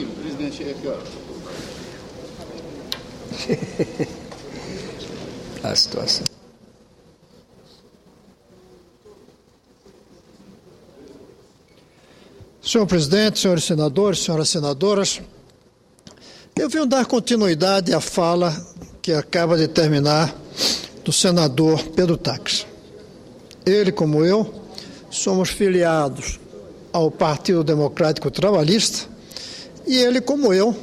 Sim, o presidente aqui, ó. A situação. Senhor presidente, senhores senadores, senhoras senadoras, eu venho dar continuidade à fala que acaba de terminar do senador Pedro Taques. Ele, como eu, somos filiados ao Partido Democrático Trabalhista e ele, como eu,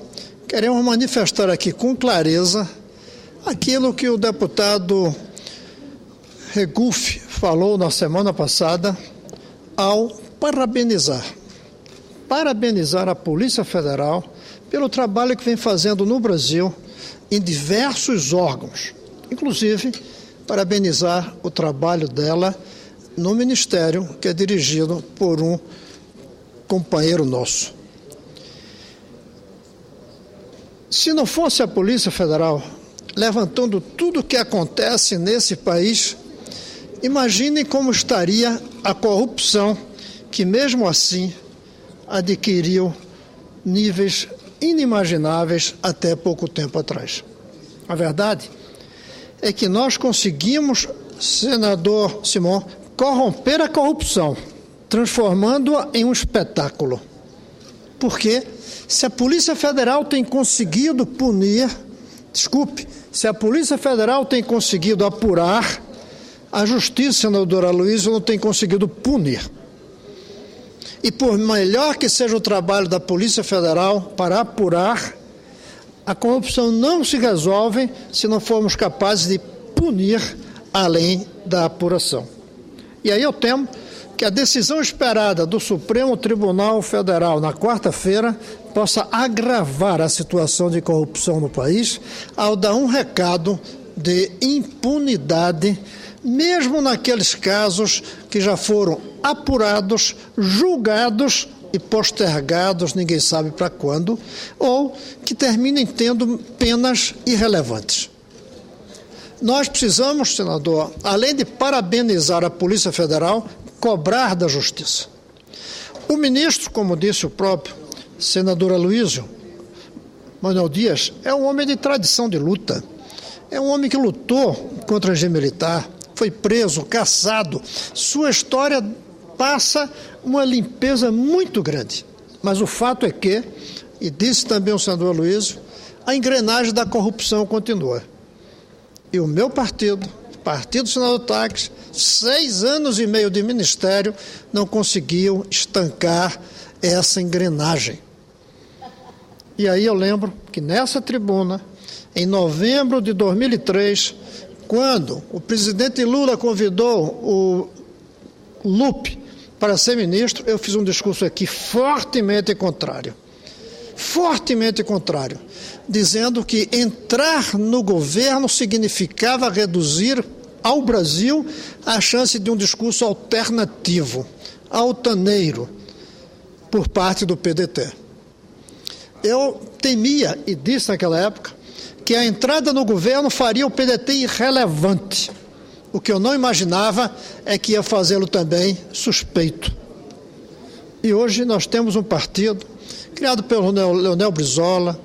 queremos manifestar aqui com clareza aquilo que o deputado Regufe falou na semana passada ao parabenizar a Polícia Federal pelo trabalho que vem fazendo no Brasil em diversos órgãos, inclusive parabenizar o trabalho dela no Ministério, que é dirigido por um companheiro nosso. Se não fosse a Polícia Federal levantando tudo o que acontece nesse país, imaginem como estaria a corrupção que, mesmo assim, adquiriu níveis inimagináveis até pouco tempo atrás. A verdade é que nós conseguimos, senador Simão, corromper a corrupção, transformando-a em um espetáculo. Porque se a Polícia Federal tem conseguido se a Polícia Federal tem conseguido apurar, a Justiça, senador Aloysio, não tem conseguido punir. E por melhor que seja o trabalho da Polícia Federal para apurar, a corrupção não se resolve se não formos capazes de punir além da apuração. E aí eu temo que a decisão esperada do Supremo Tribunal Federal na quarta-feira possa agravar a situação de corrupção no país ao dar um recado de impunidade, mesmo naqueles casos que já foram apurados, julgados e postergados, ninguém sabe para quando, ou que terminem tendo penas irrelevantes. Nós precisamos, senador, além de parabenizar a Polícia Federal, cobrar da Justiça. O ministro, como disse o próprio senador Aloysio Manuel Dias, é um homem de tradição de luta, é um homem que lutou contra o regime militar, foi preso, caçado. Sua história passa uma limpeza muito grande. Mas o fato é que, e disse também o senador Aloysio, a engrenagem da corrupção continua. E o meu partido, o Partido do Senador Taques, 6 anos e meio de ministério, não conseguiu estancar essa engrenagem. E aí eu lembro que nessa tribuna, em novembro de 2003, quando o presidente Lula convidou o Lupe para ser ministro, eu fiz um discurso aqui fortemente contrário, dizendo que entrar no governo significava reduzir ao Brasil a chance de um discurso alternativo, altaneiro, por parte do PDT. Eu temia, e disse naquela época, que a entrada no governo faria o PDT irrelevante. O que eu não imaginava é que ia fazê-lo também suspeito. E hoje nós temos um partido criado pelo Leonel Brizola,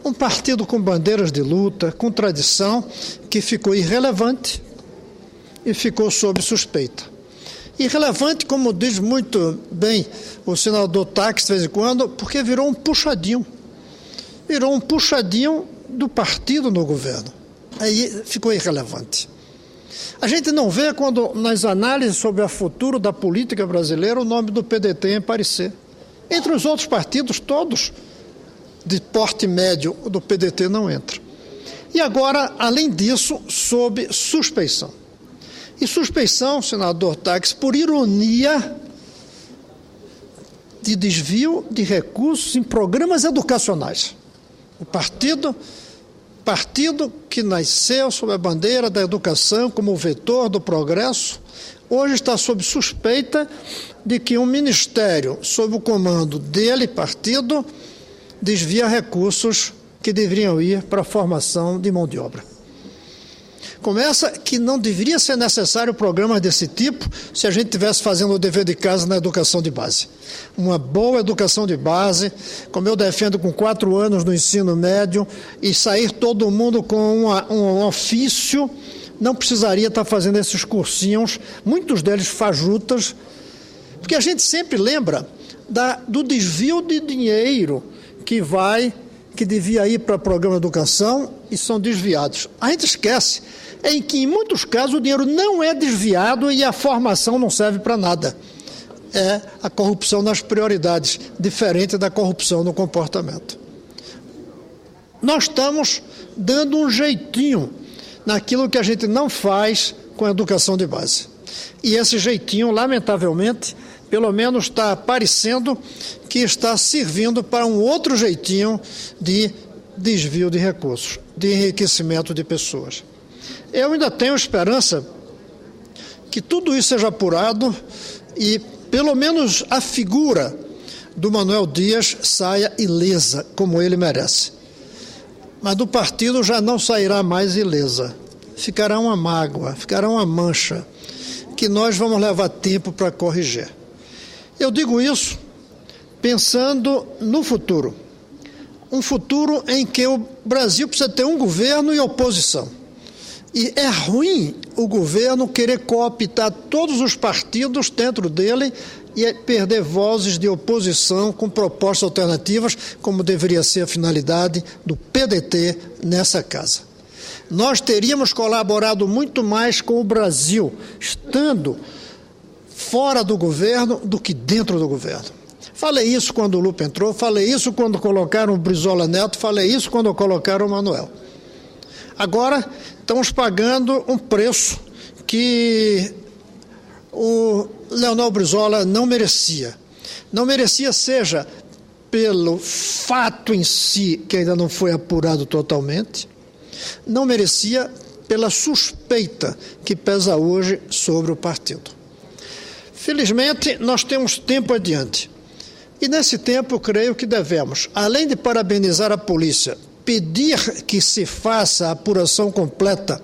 um partido com bandeiras de luta, com tradição, que ficou irrelevante e ficou sob suspeita. Irrelevante, como diz muito bem o senador Taques de vez em quando, porque virou um puxadinho do partido no governo. Aí ficou irrelevante. A gente não vê quando, nas análises sobre o futuro da política brasileira, o nome do PDT aparecer. Entre os outros partidos, todos de porte médio do PDT não entra. E agora, além disso, sob suspeição. E suspeição, senador Taques, por ironia, de desvio de recursos em programas educacionais. O partido que nasceu sob a bandeira da educação como vetor do progresso, hoje está sob suspeita de que um ministério, sob o comando dele, partido, desvia recursos que deveriam ir para a formação de mão de obra. Começa que não deveria ser necessário programas desse tipo se a gente estivesse fazendo o dever de casa na educação de base. Uma boa educação de base, como eu defendo, com 4 anos no ensino médio, e sair todo mundo com um ofício, não precisaria estar fazendo esses cursinhos, muitos deles fajutas, porque a gente sempre lembra do desvio de dinheiro que devia ir para o programa de educação e são desviados. A gente esquece em que, em muitos casos, o dinheiro não é desviado e a formação não serve para nada. É a corrupção nas prioridades, diferente da corrupção no comportamento. Nós estamos dando um jeitinho naquilo que a gente não faz com a educação de base. E esse jeitinho, lamentavelmente, pelo menos está parecendo que está servindo para um outro jeitinho de desvio de recursos, de enriquecimento de pessoas. Eu ainda tenho esperança que tudo isso seja apurado e, pelo menos, a figura do Manuel Dias saia ilesa, como ele merece. Mas do partido já não sairá mais ilesa. Ficará uma mágoa, ficará uma mancha, que nós vamos levar tempo para corrigir. Eu digo isso pensando no futuro. Um futuro em que o Brasil precisa ter um governo e oposição. E é ruim o governo querer cooptar todos os partidos dentro dele e perder vozes de oposição com propostas alternativas, como deveria ser a finalidade do PDT nessa casa. Nós teríamos colaborado muito mais com o Brasil, estando fora do governo do que dentro do governo. Falei isso quando o Lupe entrou, falei isso quando colocaram o Brizola Neto, falei isso quando colocaram o Manuel. Agora estamos pagando um preço que o Leonel Brizola não merecia. Não merecia, seja pelo fato em si, que ainda não foi apurado totalmente, não merecia pela suspeita que pesa hoje sobre o partido. Felizmente, nós temos tempo adiante. E nesse tempo, eu creio que devemos, além de parabenizar a polícia, pedir que se faça a apuração completa,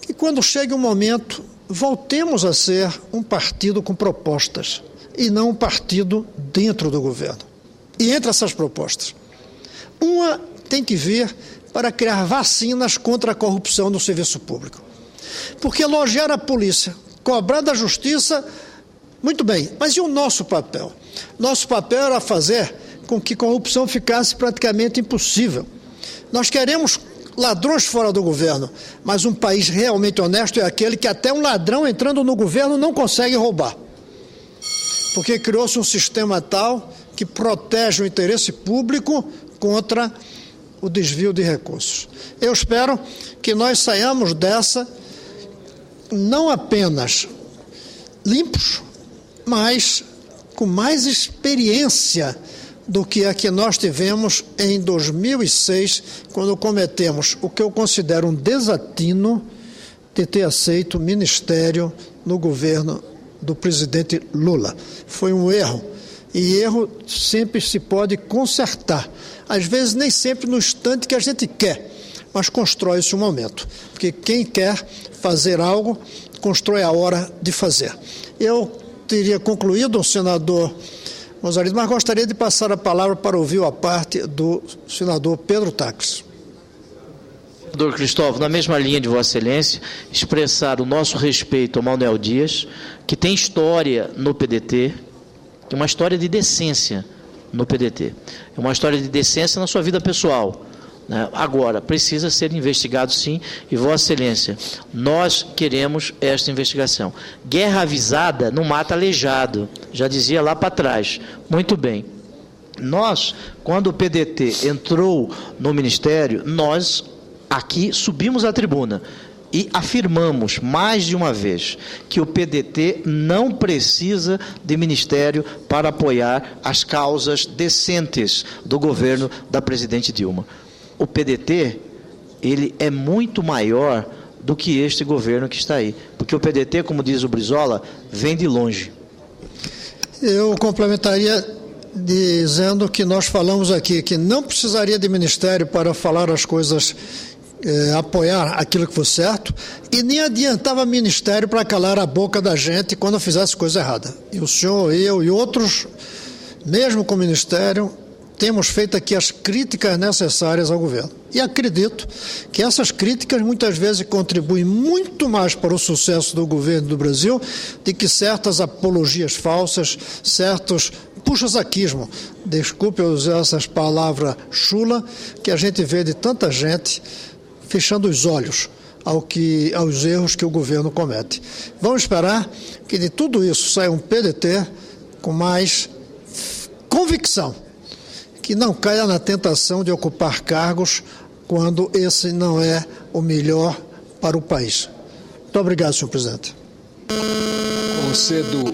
que quando chegue o momento, voltemos a ser um partido com propostas, e não um partido dentro do governo. E entre essas propostas, uma tem que vir para criar vacinas contra a corrupção no serviço público. Porque elogiar a polícia, cobrar da justiça, muito bem, mas e o nosso papel? Nosso papel era fazer com que corrupção ficasse praticamente impossível. Nós queremos ladrões fora do governo, mas um país realmente honesto é aquele que até um ladrão entrando no governo não consegue roubar. Porque criou-se um sistema tal que protege o interesse público contra o desvio de recursos. Eu espero que nós saiamos dessa não apenas limpos, mas com mais experiência do que a que nós tivemos em 2006, quando cometemos o que eu considero um desatino de ter aceito o ministério no governo do presidente Lula. Foi um erro, e erro sempre se pode consertar. Às vezes nem sempre no instante que a gente quer, mas constrói-se um momento, porque quem quer fazer algo, constrói a hora de fazer. Eu teria concluído, o senador Mozarino, mas gostaria de passar a palavra para ouvir a parte do senador Pedro Taques. Senador Cristóvão, na mesma linha de Vossa Excelência, expressar o nosso respeito ao Manuel Dias, que tem história no PDT, que é uma história de decência no PDT, é uma história de decência na sua vida pessoal. Agora, precisa ser investigado sim, e Vossa Excelência, nós queremos esta investigação. Guerra avisada não mata aleijado, já dizia lá para trás. Muito bem. Nós, quando o PDT entrou no Ministério, nós aqui subimos à tribuna e afirmamos mais de uma vez que o PDT não precisa de ministério para apoiar as causas decentes do governo da presidente Dilma. O PDT, ele é muito maior do que este governo que está aí. Porque o PDT, como diz o Brizola, vem de longe. Eu complementaria dizendo que nós falamos aqui que não precisaria de ministério para falar as coisas apoiar aquilo que for certo e nem adiantava ministério para calar a boca da gente quando fizesse coisa errada. E o senhor, eu e outros, mesmo com o ministério, temos feito aqui as críticas necessárias ao governo. E acredito que essas críticas muitas vezes contribuem muito mais para o sucesso do governo do Brasil do que certas apologias falsas, certos puxa-saquismo. Desculpe eu usar essas palavras chula que a gente vê de tanta gente fechando os olhos aos erros que o governo comete. Vamos esperar que de tudo isso saia um PDT com mais convicção, que não caia na tentação de ocupar cargos quando esse não é o melhor para o país. Muito obrigado, senhor presidente. Concedo